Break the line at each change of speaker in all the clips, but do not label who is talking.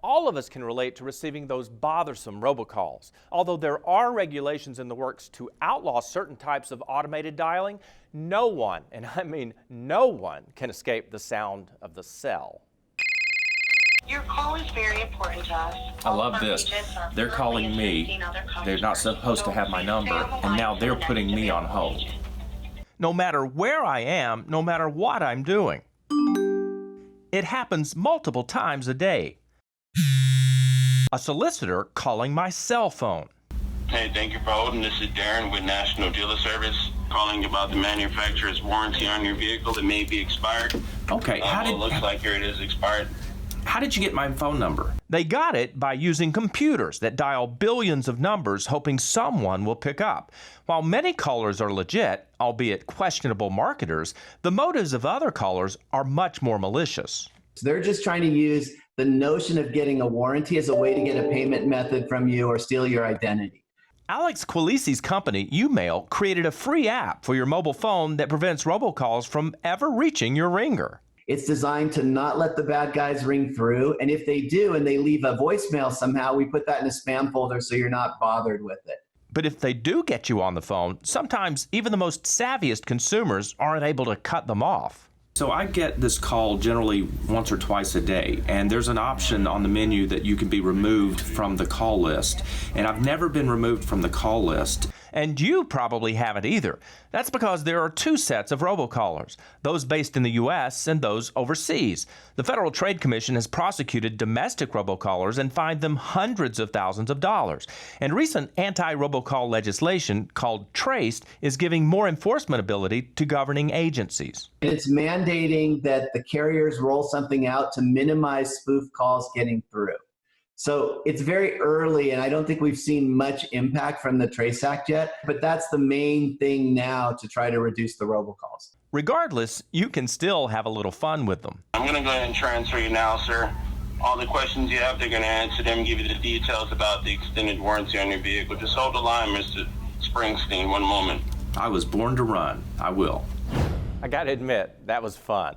All of us can relate to receiving those bothersome robocalls. Although there are regulations in the works to outlaw certain types of automated dialing, no one, and I mean no one, can escape the sound of the cell.
Your call is very important to us.
I love this. They're calling me. They're not supposed to have my number, and now they're putting me on hold.
No matter where I am, no matter what I'm doing. It happens multiple times a day. A solicitor calling my cell phone.
Hey, thank you for holding. This is Darren with National Dealer Service, calling about the manufacturer's warranty on your vehicle that may be expired.
Okay,
It looks like here it is expired.
How did you get my phone number?
They got it by using computers that dial billions of numbers hoping someone will pick up. While many callers are legit, albeit questionable marketers, the motives of other callers are much more malicious.
So they're just trying to use the notion of getting a warranty as a way to get a payment method from you or steal your identity.
Alex Quilisi's company, Umail, created a free app for your mobile phone that prevents robocalls from ever reaching your ringer.
It's designed to not let the bad guys ring through, and if they do and they leave a voicemail somehow, we put that in a spam folder so you're not bothered with it.
But if they do get you on the phone, sometimes even the most savviest consumers aren't able to cut them off.
So I get this call generally once or twice a day, and there's an option on the menu that you can be removed from the call list. And I've never been removed from the call list.
And you probably haven't either. That's because there are two sets of robocallers, those based in the U.S. and those overseas. The Federal Trade Commission has prosecuted domestic robocallers and fined them hundreds of thousands of dollars. And recent anti-robocall legislation called Traced is giving more enforcement ability to governing agencies.
And it's mandating that the carriers roll something out to minimize spoof calls getting through. So it's very early, and I don't think we've seen much impact from the Trace Act yet, but that's the main thing now to try to reduce the robocalls.
Regardless, you can still have a little fun with them.
I'm going to go ahead and transfer you now, sir. All the questions you have, they're going to answer them, give you the details about the extended warranty on your vehicle. Just hold the line, Mr. Springsteen, one moment.
I was born to run. I will.
I gotta admit, that was fun.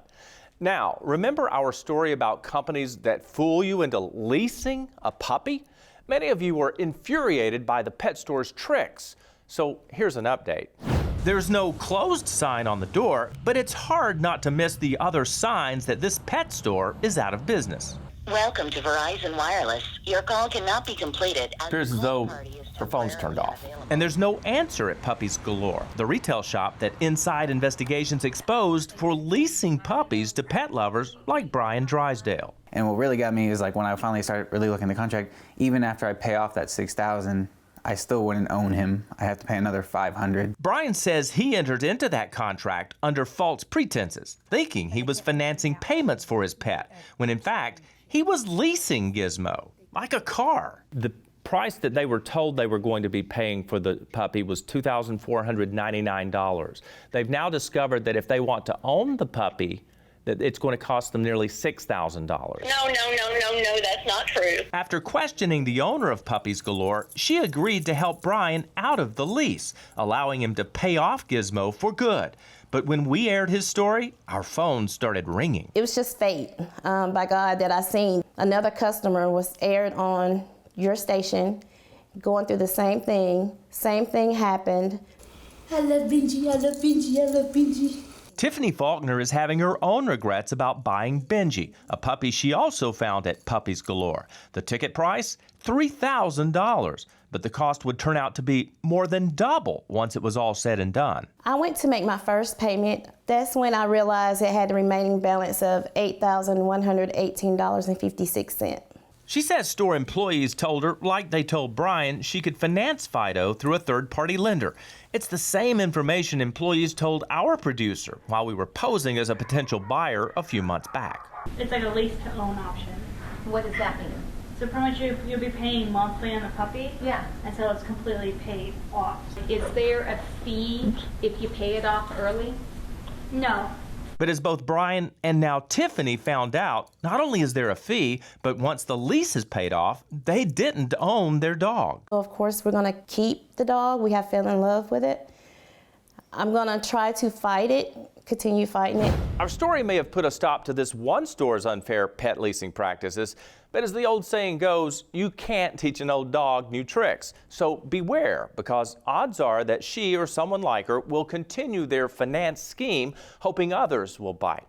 Now, remember our story about companies that fool you into leasing a puppy? Many of you were infuriated by the pet store's tricks. So here's an update. There's no closed sign on the door, but it's hard not to miss the other signs that this pet store is out of business.
Welcome to Verizon Wireless. Your call cannot be completed.
Appears as though her phone's turned off. And there's no answer at Puppies Galore, the retail shop that Inside Investigations exposed for leasing puppies to pet lovers like Brian Drysdale.
And what really got me is like when I finally started really looking at the contract, even after I pay off that $6,000, I still wouldn't own him. I have to pay another $500.
Brian says he entered into that contract under false pretenses, thinking he was financing payments for his pet, when in fact, he was leasing Gizmo, like a car. The price that they were told they were going to be paying for the puppy was $2,499. They've now discovered that if they want to own the puppy, that it's going to cost them nearly $6,000.
No, that's not true.
After questioning the owner of Puppies Galore, she agreed to help Brian out of the lease, allowing him to pay off Gizmo for good. But when we aired his story, our phones started ringing.
It was just fate, by God, that I seen. Another customer was aired on your station, going through the same thing. Same thing happened.
I love Benji, I love Benji, I love Benji.
Tiffany Faulkner is having her own regrets about buying Benji, a puppy she also found at Puppies Galore. The ticket price? $3,000. But the cost would turn out to be more than double once it was all said and done.
I went to make my first payment. That's when I realized it had a remaining balance of $8,118.56.
She says store employees told her, like they told Brian, she could finance Fido through a third-party lender. It's the same information employees told our producer while we were posing as a potential buyer a few months back.
It's like a lease-to-own option.
What does that mean?
So pretty much you'll be paying monthly on the puppy.
Yeah.
Until it's completely paid off.
Is there a fee if you pay it off early?
No.
But as both Brian and now Tiffany found out, not only is there a fee, but once the lease is paid off, they didn't own their dog.
Of course, we're going to keep the dog. We have fell in love with it. I'm going to try to fight it continue fighting it.
Our story may have put a stop to this one store's unfair pet leasing practices, but as the old saying goes, you can't teach an old dog new tricks. So beware, because odds are that she or someone like her will continue their finance scheme, hoping others will bite.